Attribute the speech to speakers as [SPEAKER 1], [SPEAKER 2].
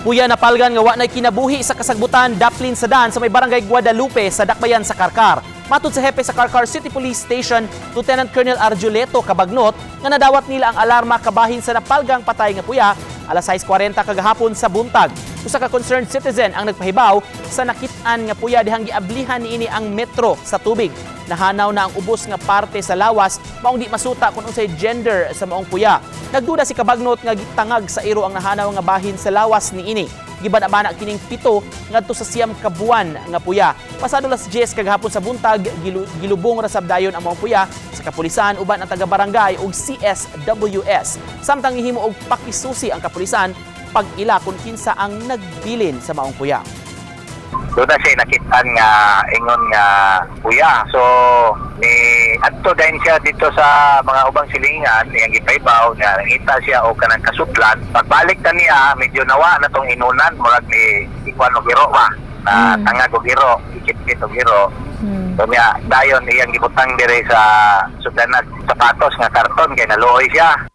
[SPEAKER 1] Puya na palgan nga wa nay kinabuhi sa kasagbutan daplin sa dan sa may barangay Guadalupe sa Dakbayan sa Karkar. Matud sa hepe sa Karkar City Police Station, Lieutenant Colonel Arjuleto Kabagnot, nga nadawat nila ang alarma kabahin sa napalgang patay nga puya alas 6:40 kagahapon sa buntag. Usa ka concerned citizen ang nagpahibaw sa nakit-an nga puya dihang giablihan niini ang metro sa tubig. Nahanaw na ang ubos nga parte sa lawas, maong di masuta kung unsay gender sa maong puya. Nagduda si Kabagnot nga gitangag sa iro ang nahanaw nga bahin sa lawas niini. Gibana-bana kining 7 ngadto sa 9 ka buwan nga puya. Pasado las 10 kagahapon sa buntag, gilubong ra sabdayon ang mga puya sa kapulisan uban ang taga-barangay ug CSWS. Samtang gihimo og pakisusi ang kapulisan pag-ila kung kinsa ang nagbilin sa maong puya.
[SPEAKER 2] Doon na siya nakitaan nga ingon nga puya. So, ni adto din siya dito sa mga ubang silingan, niyang gipaybaw, nga nangita siya o kanang kasutlan. Pagbalik na niya, medyo nawa na tong inunan, murag ni ikuan o giro ba? Na tangag o giro, ikit-kit o giro. So niya, dayon iyang gibutang dire sa sudlanag sapatos nga karton, kaya naluoy siya.